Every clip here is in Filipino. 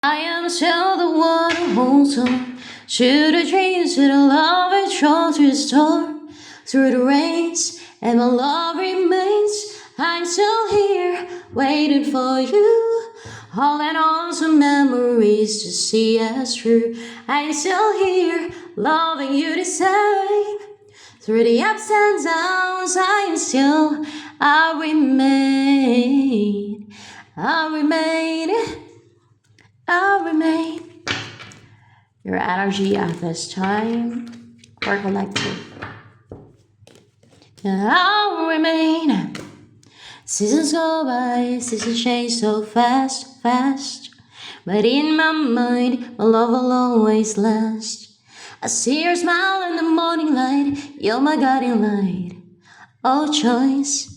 I am still the one who holds on to the dreams, to the love and try to restore through the rains, and my love remains. I'm still here, waiting for you, holding on to memories to see us through. I'm still here, loving you the same. Through the ups and downs, I remain, I remain, I remain. Your energy at this time for collective. I'll remain. Seasons go by, seasons change so fast, fast. But in my mind, my love will always last. I see your smile in the morning light, you're my guiding light. Oh, choice.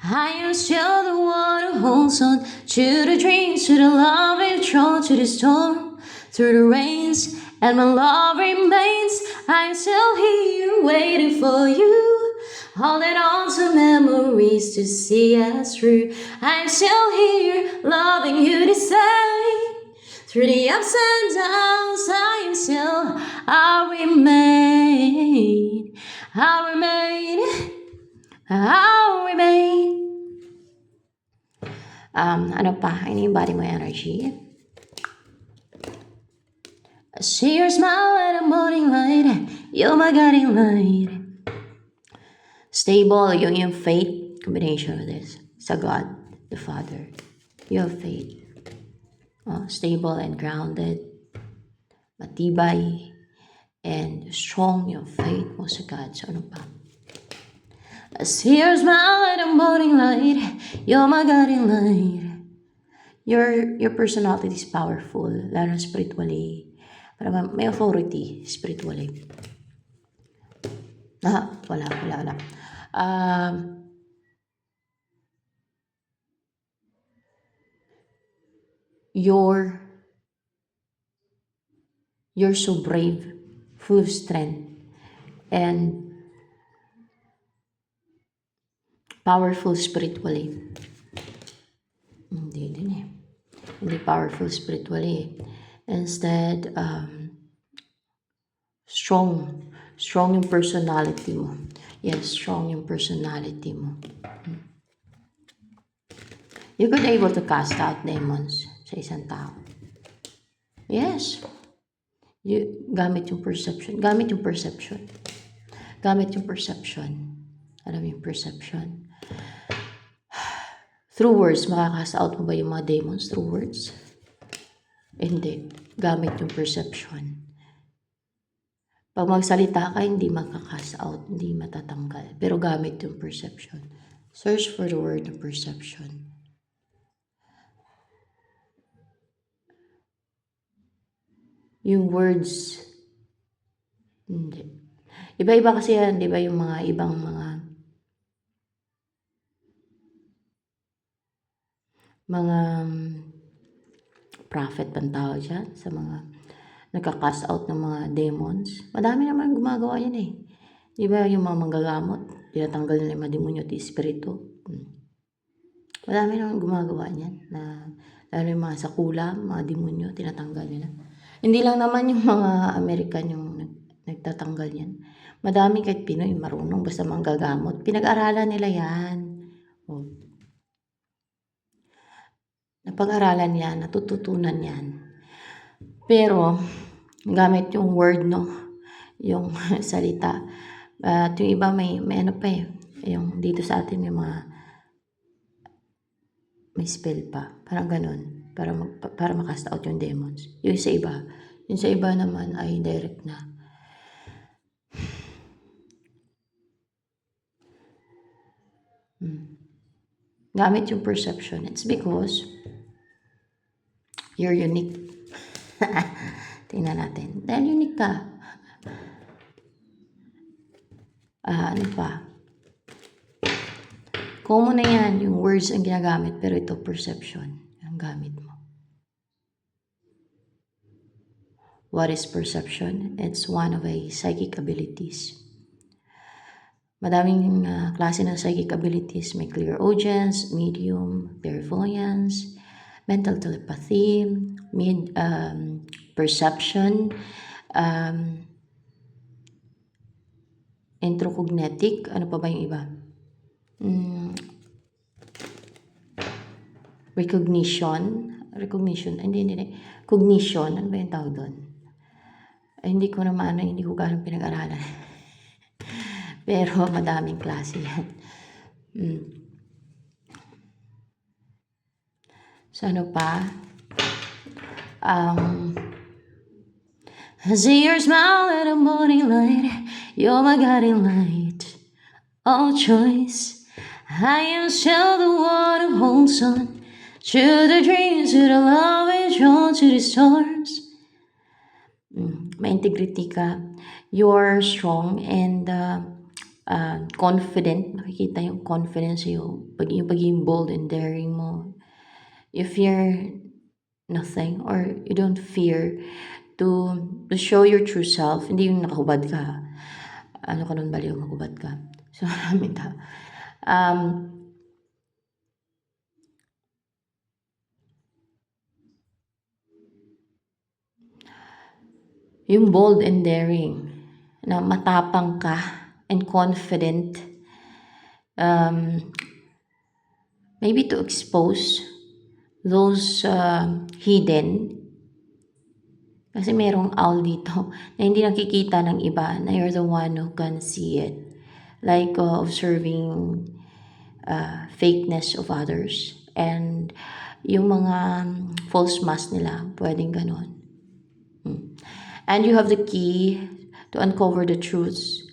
I am still the one who holds on to the dreams, to the love and thrown to the storm, through the rains, and my love remains. I'm still here waiting for you, holding on to memories to see us through. I'm still here loving you the same. Through the ups and downs, I remain, I remain. I'll remain. Ano pa? Anybody mo energy? I see your smile at the morning light. You're my guiding light. Stable, yung faith. Combination of this. Sa God, the Father. You have faith. Stable and grounded. Matibay. And strong yung faith mo sa God. So ano pa? I see your smile at the morning light. You're my guiding light. Your personality is powerful, lalo spiritually. Parang may authority spiritually. Wala. You're so brave, full of strength, and powerful spiritually. Hindi powerful spiritually. Instead, strong yung personality mo. Yes, strong yung personality mo. You could able to cast out demons sa isang tao. Yes. Gamit yung perception. Alam mo yung perception. Through words, makakast out mo ba yung mga demons through words? Hindi. Gamit yung perception. Pag magsalita ka, hindi makakast out, hindi matatanggal. Pero gamit yung perception. Search for the word of perception. Yung words, hindi. Iba-iba kasi yan, di ba, yung mga ibang mga prophet bang tawag dyan, sa mga nagka-cast out ng mga demons. Madami naman gumagawa yan eh. Di ba yung mga manggagamot, tinatanggal nila yung mga demonyo at espiritu. Madami naman gumagawa niyan. Lalo yung mga sakula, mga demonyo, tinatanggal nila. Hindi lang naman yung mga American yung nagtatanggal yan. Madami kahit Pinoy, marunong, basta manggagamot. Pinag-aralan nila yan. Napag-aralan yan, natututunan yan. Pero, gamit yung word, no? Yung salita. At yung iba may ano pa eh. Yung dito sa atin may mga may spell pa. Parang ganun. Para makast out yung demons. Yung sa iba. Yung sa iba naman ay direct na. Gamit yung perception. It's because you're unique. Tingnan natin. Dahil unique ka. Ano pa? Common na yan, yung words ang ginagamit, pero ito perception ang gamit mo. What is perception? It's one of a psychic abilities. Madaming klase ng psychic abilities. May clairaudience, medium, clairvoyance, mental telepathy, perception, introcognitic, ano pa ba yung iba? Recognition, hindi. Cognition, ano ba yung tawag doon? Hindi ko naman, hindi ko ganun pinag-aralan. Pero madaming klase yan. So ano pa? I see your smile in the morning light. You're my guiding light. All choice. I am still the one who holds on to the dreams, to the love is drawn to the stars. May integrity ka. You're strong and confident. Nakikita yung confidence sa'yo. Yung pagiging bold and daring mo. You fear nothing or you don't fear to show your true self. Hindi yung nakahubad ka. Ano ka nun, baliw, maghubad ka. So, marami ta. Yung bold and daring, na matapang ka and confident, maybe to expose those hidden. Kasi merong owl dito na hindi nakikita ng iba, na you're the one who can see it. Like observing fakeness of others. And yung mga false mask nila, pwedeng ganon. And you have the key to uncover the truths.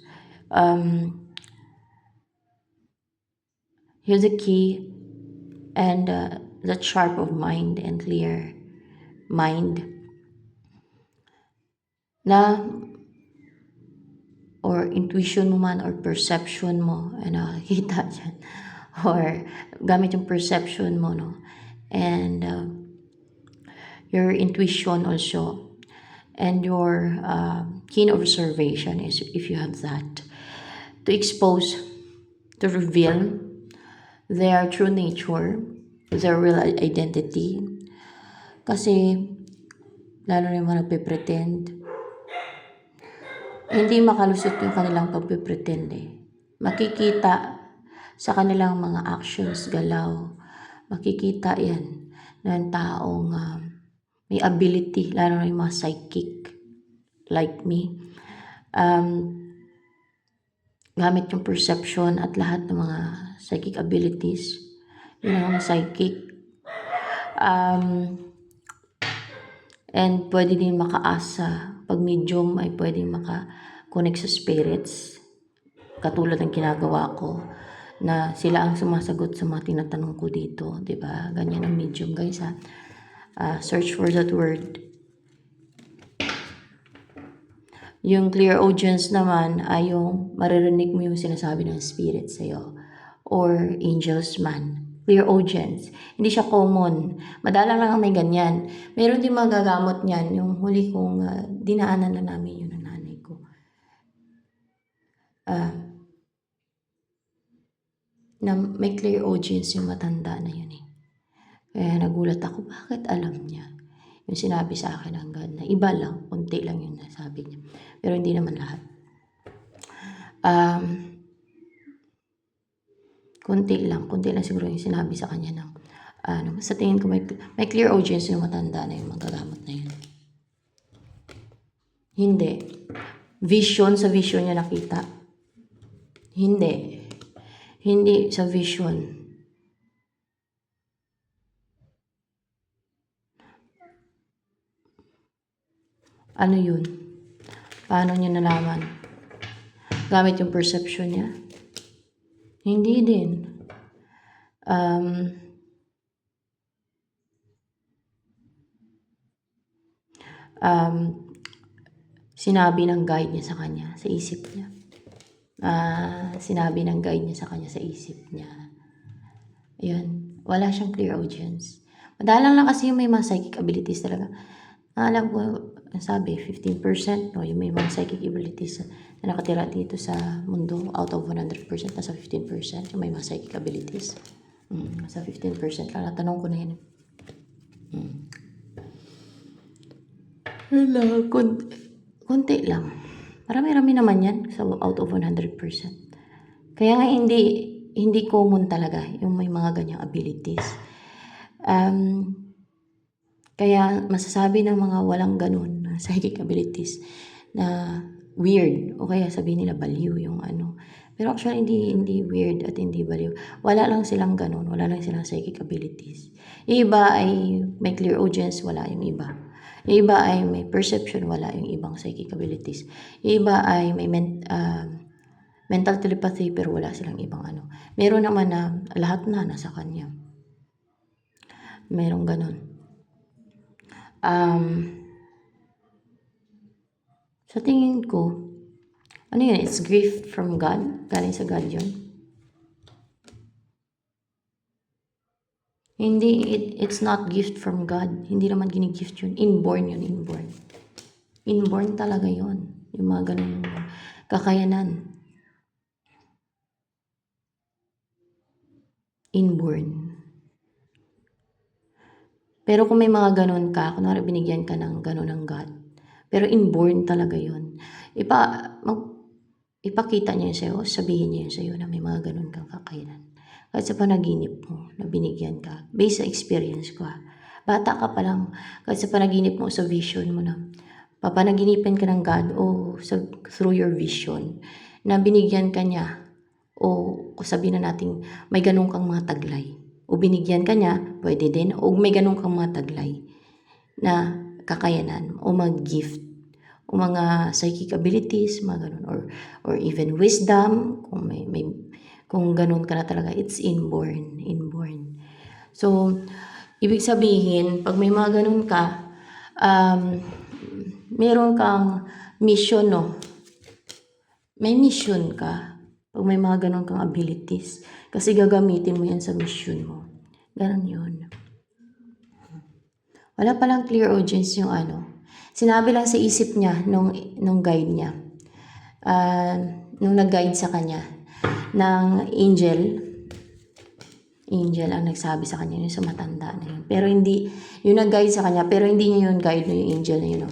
Here's the key and that sharp of mind and clear mind na or intuition mo man or perception mo, nakikita dyan, or gamit yung perception mo, no? And your intuition also, and your keen observation is if you have that, to expose, to reveal their true nature, their real identity. Kasi lalo na yung mga nagpe-pretend, hindi makalusot yung kanilang pagpe-pretend eh. Makikita sa kanilang mga actions, galaw, makikita yan ng taong may ability, lalo na yung mga psychic like me. Gamit yung perception at lahat ng mga psychic abilities. Yun ang mga psychic. And pwede din makaasa. Pag medium ay pwede maka-connect sa spirits. Katulad ng ginagawa ko. Na sila ang sumasagot sa mga tinatanong ko dito. Diba? Ganyan ang medium, guys, ha. Search for that word. Yung clear audience naman ay yung maririnig mo yung sinasabi ng spirit sa'yo. Or angels man. Clear audience. Hindi siya common. Madalang lang ang may ganyan. Meron din magagamot niyan. Yung huli kong dinaanan na namin yun ng nanay ko. Na may clear audience yung matanda na yun eh. Kaya nagulat ako, bakit alam niya? Yung sinabi sa akin ng God na iba lang, konti lang yung nasabi niya. Pero hindi naman lahat. Konti lang siguro yung sinabi sa kanya ng sa tingin ko may clear audience yung matanda na yung magagamot na yun. Hindi. Sa vision niya nakita. Hindi sa vision. Ano yun? Paano niya nalaman? Gamit yung perception niya? Hindi din. Sinabi ng guide niya sa kanya, sa isip niya. Sinabi ng guide niya sa kanya sa isip niya. Ayun. Wala siyang clear audience. Madalang lang kasi yung may mga psychic abilities talaga. Alam ko, sabi, 15%, no, yung may mga psychic abilities na nakatira dito sa mundo, out of 100%, nasa 15%, yung may mga psychic abilities. Nasa 15% lang. Natanong ko na yun. Hala, konti lang. Marami-rami naman yan sa out of 100%. Kaya nga hindi common talaga yung may mga ganyang abilities. Kaya masasabi ng mga walang ganun na psychic abilities na weird o kaya sabihin nila baliw yung ano. Pero actually hindi weird at hindi baliw. Wala lang silang ganun, wala lang silang psychic abilities. Yung iba ay may clear audience, wala yung iba. Yung iba ay may perception, wala yung ibang psychic abilities. Yung iba ay may mental telepathy pero wala silang ibang ano. Meron naman na lahat na nasa kanya. Merong ganun. Sa tingin ko, ano yun? It's gift from God. Galing sa God yun. Hindi, it's not gift from God. Hindi naman gini-gift yun. Inborn yun, inborn. Inborn talaga yun. Yung mga ganun kakayanan. Inborn. Pero kung may mga ganun ka, kunwari binigyan ka ng ganun ng God, pero inborn talaga yun. Ipakita niya yun sa'yo, sabihin niya yun sa'yo na may mga ganun kang kakayanan. Kahit sa panaginip mo na binigyan ka, based sa experience ko bata ka pa lang, kahit sa panaginip mo, sa vision mo na papanaginipan ka ng God o through your vision na binigyan ka niya o sabihin na natin may ganun kang mga taglay o binigyan ka niya, pwede din, o may ganun kang mga taglay na kakayanan o mag-gift o mga psychic abilities, mga ganun, or even wisdom, kung ganun ka na talaga, it's inborn. So, ibig sabihin, pag may mga ganun ka, meron kang mission, no? May mission ka pag may mga ganun kang abilities. Kasi gagamitin mo yan sa mission mo. Ganun yun. Wala palang clear audience yung ano. Sinabi lang sa isip niya nung guide niya. Nung nag-guide sa kanya ng angel ang nagsabi sa kanya yun sa matanda na yun. Pero hindi, yung nag-guide sa kanya, pero hindi niya yun guide na yung angel na yun.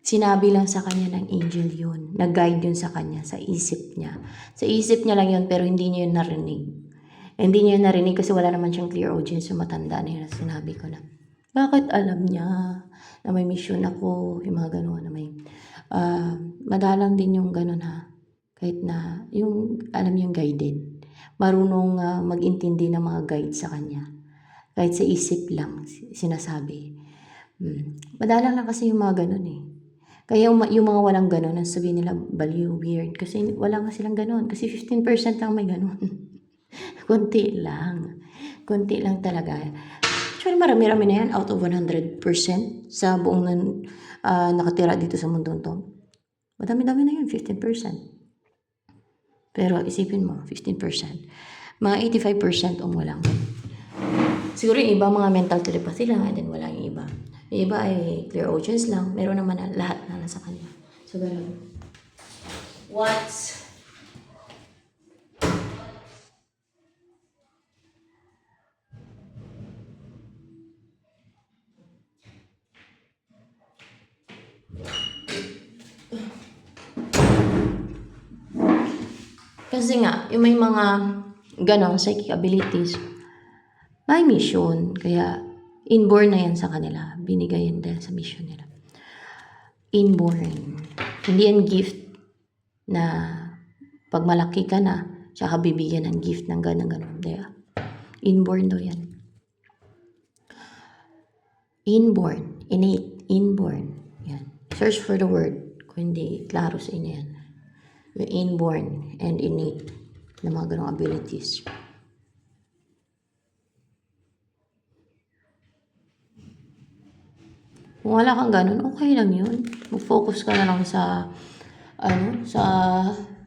Sinabi lang sa kanya ng angel yun. Nag-guide yun sa kanya, sa isip niya. Sa isip niya lang yun, pero hindi niya yun narinig. Hindi niya yun narinig kasi wala naman siyang clear audience yung matanda na yun. Sinabi ko na, bakit alam niya na may mission ako, yung mga gano'n na may, madalang din yung gano'n ha. Kahit na, yung, alam yung guided. Marunong mag-intindi ng mga guide sa kanya. Kahit sa isip lang, sinasabi. Madalang lang kasi yung mga gano'n eh. Kaya yung mga walang gano'n, sabihin nila, baliw, weird. Kasi wala nga silang gano'n. Kasi 15% lang may gano'n. Konti lang talaga. Actually, marami-rami na yan out of 100% sa buong nakatira dito sa mundong to. Madami-dami na yun, 15%. Pero isipin mo, 15%. Mga 85% walang. Siguro yung iba mga mental telepathy lang, and then wala yung iba. Yung iba ay clear audience lang. Meron naman na lahat na nasa kanya. So, ganun. Kasi nga, yung may mga ganong psychic abilities, may mission. Kaya, inborn na yan sa kanila. Binigay yan dahil sa mission nila. Inborn. Hindi yan gift na pag malaki ka na, tsaka bibigyan ng gift ng ganon. Inborn daw yan. Inborn. Innate. Inborn. Yan. Search for the word. Kung hindi, klaro sa inyo yan. Yung inborn and innate na mga ganong abilities. Kung wala kang ganun, okay lang yun. Mag-focus ka na lang sa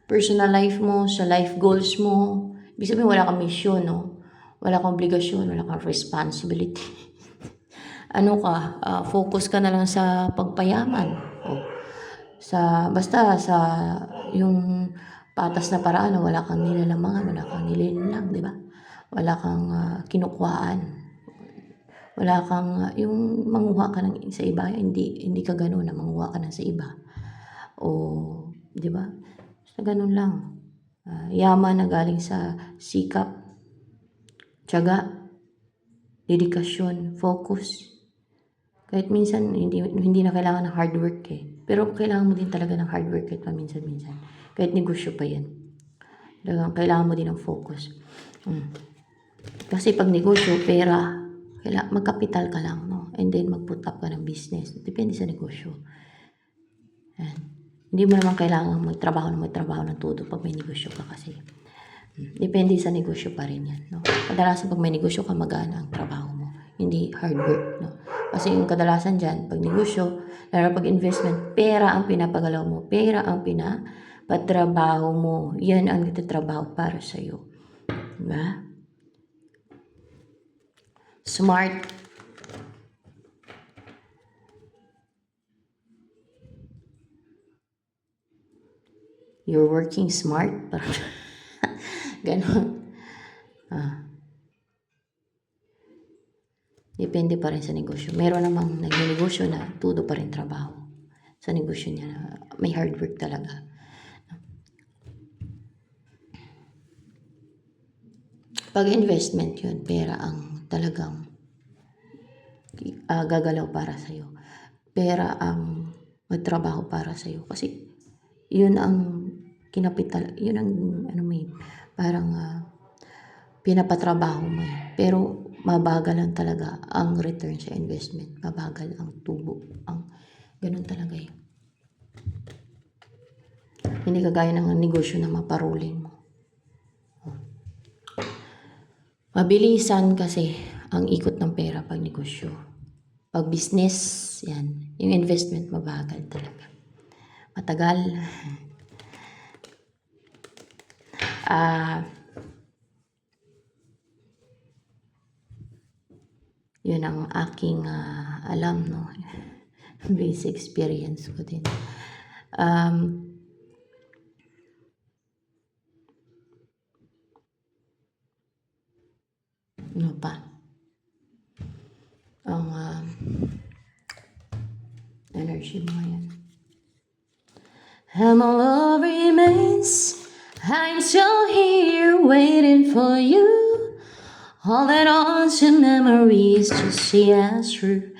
personal life mo, sa life goals mo. Ibig sabihin, wala kang mission, no? Wala kang obligasyon, wala kang responsibility. Focus ka na lang sa pagpayaman. Basta sa yung patas na paraan, wala kang nilalamangan, wala kang nilinlang, di ba? wala kang kinukuhaan, wala kang yung manguha ka ng sa iba, hindi ka gano'n na manguha ka ng sa iba. O, di ba? Basta ganun lang. Yaman na galing sa sikap, tiyaga, dedikasyon, focus. Kahit minsan, hindi na kailangan ng hard work eh. Pero kailangan mo din talaga ng hard work kahit paminsan-minsan. Kahit negosyo pa yan. Talagang kailangan mo din ng focus. Kasi pag negosyo, pera, magkapital ka lang, no? And then mag-put up ka ng business. Depende sa negosyo. Yan. Hindi mo naman kailangan magtrabaho ng todo pag may negosyo ka kasi. Depende sa negosyo pa rin yan, no? Kadalasan pag may negosyo ka, magaan ang trabaho mo. Hindi hard work, no? Kasi yung kadalasan dyan, pag negosyo, lalo pag investment, pera ang pinapagalaw mo. Pera ang pinapatrabaho mo. Yan ang nagtatrabaho para sa'yo. Diba? Smart. You're working smart. Ganon. Depende pa rin sa negosyo. Meron namang nagnegosyo na todo pa rin trabaho. Sa negosyo niya na may hard work talaga. Pag investment yun, pera ang talagang gagalaw para sa'yo. Pera ang magtrabaho para sa'yo. Kasi yun ang kinapital, yun ang parang pinapatrabaho mo eh. Pero mabagal lang talaga ang return sa investment. Mabagal ang tubo. Ganun talaga eh. Hindi kagaya ng negosyo na maparuling mo. Mabilisan kasi ang ikot ng pera pag negosyo. Pag business, yan. Yung investment mabagal talaga. Matagal. Yun ang aking alam, no? Basic experience ko din. Ano pa? Ang energy mo yan. And my love remains. I'm still here waiting for you. All that ancient memories just see as true.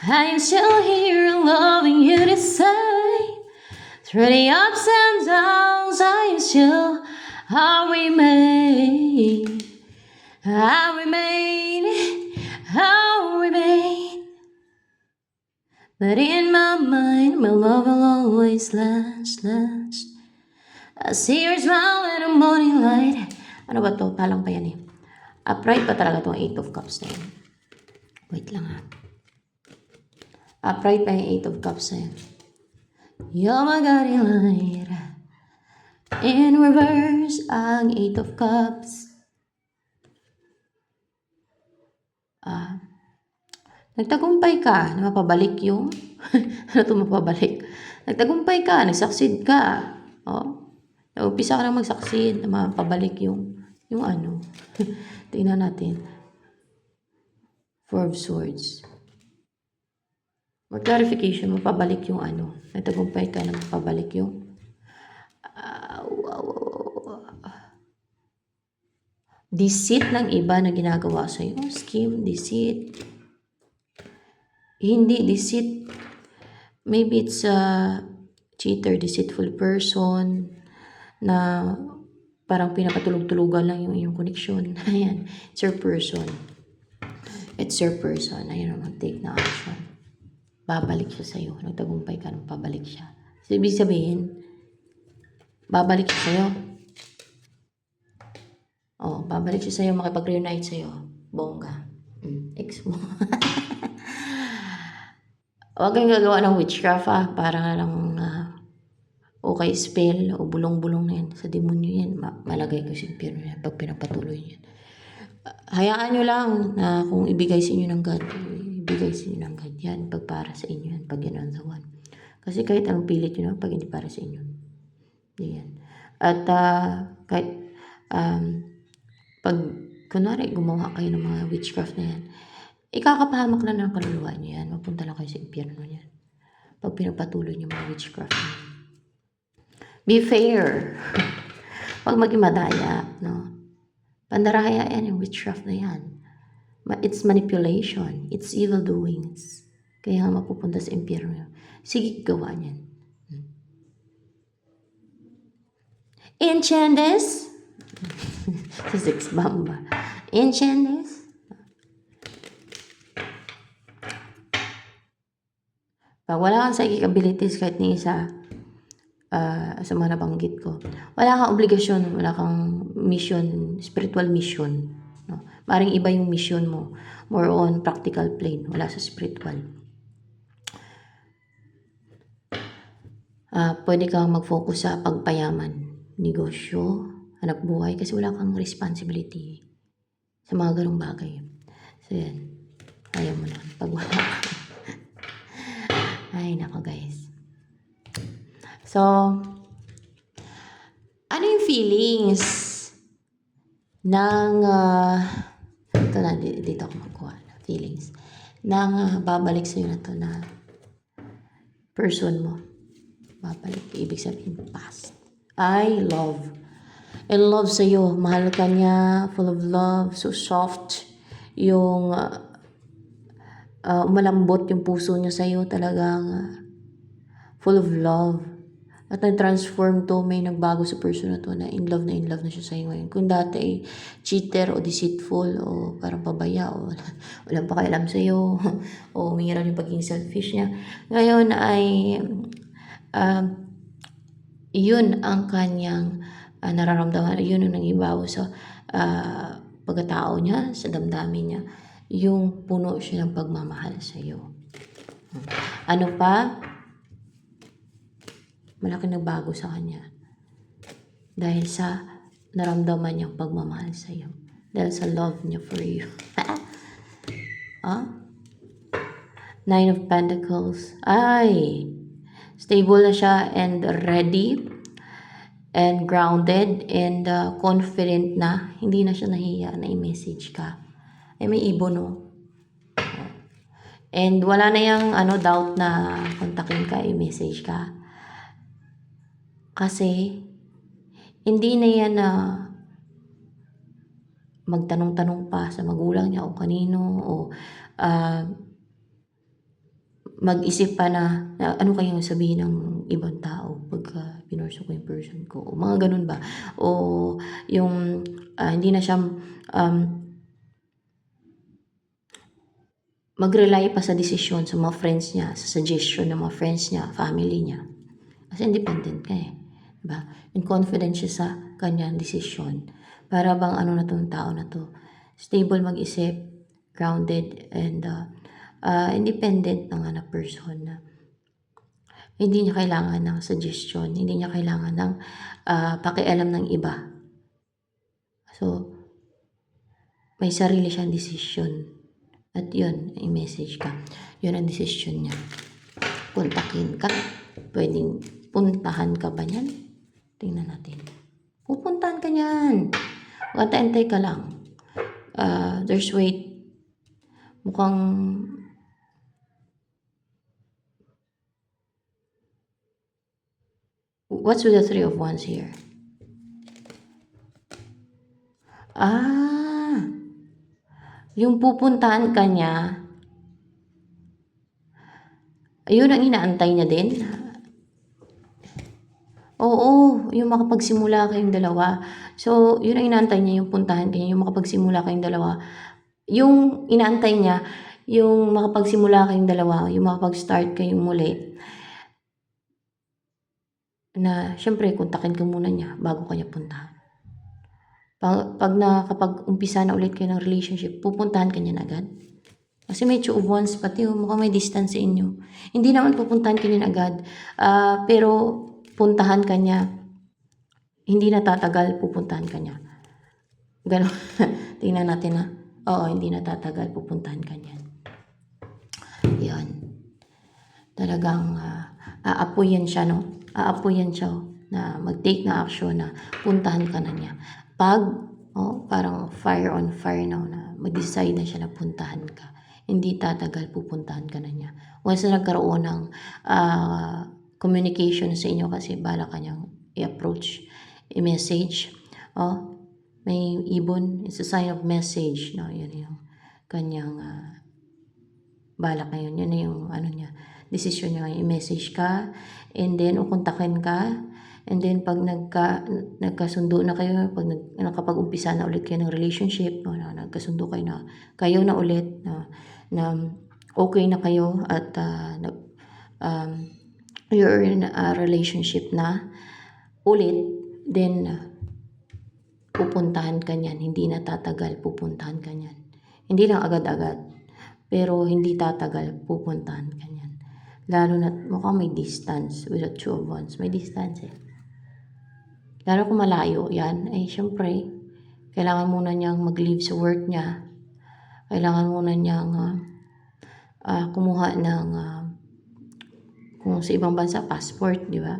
I'm still here loving you the same. Through the ups and downs, I remain. I remain. But in my mind, my love will always last. I see your smile in the morning light. Ano ba to? Palang pa yan eh. Upright pa talaga itong 8 of Cups na yan. Wait lang ha. Upright pa yung 8 of Cups na yan. You're my guiding light. In reverse, ang 8 of Cups. Nagtagumpay ka na mapabalik yung... ano ito mapabalik? Nagtagumpay ka, nagsucceed ka. Oh. Nag-umpisa ka na mag-succeed, na mapabalik yung ano. Tingnan natin. 4 of Swords. More clarification, mapabalik yung ano. Nagtagumpay ka na mapabalik yung... deceit ng iba na ginagawa sa'yo. Scheme, deceit. Hindi deceit. Maybe it's a cheater, deceitful person na parang pinapatulog-tulugan lang yung koneksyon. Ayan. It's your person. It's your person. Ayan, mag-take na action. Babalik siya sa'yo. Nagtagumpay ka, pabalik siya. So, ibig sabihin, babalik siya sa'yo. Oh, babalik siya sa'yo, makipag-reunite sa'yo. Bongga. Ex mo. Huwag kang gagawa ng witchcraft para nga lang okay spell o bulong-bulong na yan. Sa demonyo yan, malagay ko si Impyerno yan pag pinapatuloy yan. Hayaan nyo lang na kung ibigay sa inyo ng God, ibigay sa inyo ng God yan pag para sa inyo yan, pag yan ang dawan. Kasi kahit anong pilit nyo pag hindi para sa inyo. Yan. At kahit pag kunwari gumawa kayo ng mga witchcraft na yan, ikakapahamak na ng kaluluwa niyo yan. Mapunta lang kayo sa impyerno niyan. Pag pinagpatuloy niyo mga witchcraft niyo. Be fair. Pag maging madaya, no? Pandaraya yan yung witchcraft na yan. It's manipulation. It's evil doings. Kaya nga mapupunta sa impyerno. Sige, gawa niyan. Enchandes? Si Six Bamba. Enchandes? Pag wala kang psychic abilities kahit ni isa, sa mga nabanggit ko, wala kang obligasyon, wala kang mission, spiritual mission. No? Maring iba yung mission mo. More on practical plane, wala sa spiritual. Pwede kang mag-focus sa pagpayaman, negosyo, hanap buhay, kasi wala kang responsibility sa mga ganong bagay. So yan, ayaw mo na pag wala ka. Ay, nako guys. So, ano yung feelings ng, ito na, dito ako magkuha, feelings, ng babalik sa'yo na to na person mo. Babalik, ibig sabihin, past. I love. In love sa'yo, mahal ka niya, full of love, so soft, yung malambot yung puso niya sa'yo, talagang full of love. At nag-transform to, may nagbago sa person na to na in love na siya sa'yo ngayon. Kung dati ay cheater o deceitful o parang pabaya o walang pakialam sa'yo o umiiral yung pagiging selfish niya. Ngayon ay yun ang kanyang nararamdaman. Yun ang nangibago sa pagkatao niya, sa damdamin niya. Yung puno siya ng pagmamahal sa'yo. Ano pa? Malaking nagbago sa kanya. Dahil sa naramdaman niyang pagmamahal sa'yo. Dahil sa love niya for you. Nine of Pentacles. Ay! Stable na siya and ready and grounded and confident na. Hindi na siya nahiya na i-message ka. Ay, may ibon, no? And wala na yung doubt na kontakin ka, i-message ka. Kasi, hindi na yan na magtanong-tanong pa sa magulang niya o kanino o mag-isip pa na ano kayang sabihin ng ibang tao pagka pinorso ko yung person ko o mga ganun ba. O yung hindi na siya mag-rely pa sa desisyon sa mga friends niya, sa suggestion ng mga friends niya, family niya. Kasi independent ka eh. Diba? And confident siya sa kanyang desisyon. Para bang na tong tao na to. Stable mag-isip, grounded, and independent na person na hindi niya kailangan ng suggestion, hindi niya kailangan ng pakialam ng iba. So, may sarili siyang desisyon. At yun, i-message ka. Yun ang desisyon niya. Kontakin ka. Pwedeng puntahan ka ba niyan? Tingnan natin. Pupuntahan ka niyan. Antay ka lang. There's wait. Mukhang what's with the Three of Wands here? Yung pupuntahan ka niya, ayun ang inaantay niya din. Oo, yung makapagsimula kayong dalawa. So, yun ang inaantay niya, yung puntahan ka niya, yung makapagsimula kayong dalawa. Yung inaantay niya, yung makapagsimula kayong dalawa, yung makapag-start kayong muli. Na, syempre, kontakin ka muna niya bago kanya puntahan. Pag nakapag-umpisa na ulit kayo ng relationship, pupuntahan ka niya na agad. Kasi may Two of Wands pati, mukhang may distance sa inyo. Hindi naman pupuntahan ka niya agad. Pero puntahan ka niya, hindi na tatagal, pupuntahan ka niya. Ganon. Tingnan natin na. Oo, hindi na tatagal, pupuntahan ka niya. Yan. Talagang aapuyan siya, no? Aapuyan siya na mag-take na action na puntahan ka na niya. Pag Oh, parang fire on fire na mag-decide na siya na puntahan ka. Hindi tatagal, pupuntahan ka na niya. Once na nagkaroon ng communication sa inyo kasi bala ka niyang i-approach, i-message. Oh, may ibon. It's a sign of message. No? Yan yung kanyang balak ngayon. Yan na yung ano niya, decision niya. I-message ka and then ukontakin ka. And then, pag nagkasundo na kayo, pag nakapag-umpisa na ulit kayo ng relationship, no, na nagkasundo kayo na ulit, na okay na kayo at you're in a relationship na ulit, then pupuntahan ka niyan. Hindi na tatagal, pupuntahan ka niyan. Hindi lang agad-agad, pero hindi tatagal, pupuntahan ka niyan. Lalo na mukhang may distance with the two of wands. May distance Lalo kung malayo yan, ay syempre, kailangan muna niyang mag-leave sa work niya. Kailangan muna niyang kumuha ng, kung sa ibang bansa, passport, di ba?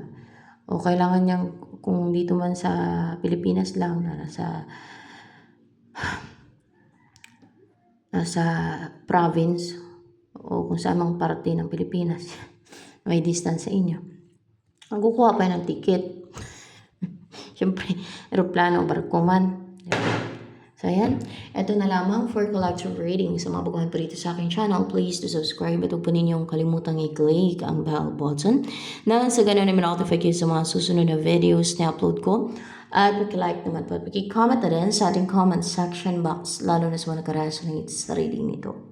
O kailangan niyang, kung dito man sa Pilipinas lang, na nasa province, o kung saan mang parte ng Pilipinas, may distance sa inyo. Ang kukuha pa ng ticket. Siyempre, aeroplano o barko man. So, ayan. Ito na lamang for collective reading. Sa mga baguhan pa rito sa aking channel, please to subscribe at huwag po ninyong kalimutang i-click ang bell button na sa ganun namin notify kayo sa mga susunod na videos na upload ko. At pag-like naman po at pag-comment na rin sa ating comment section box, lalo na sa mga nakaresonate sa reading nito.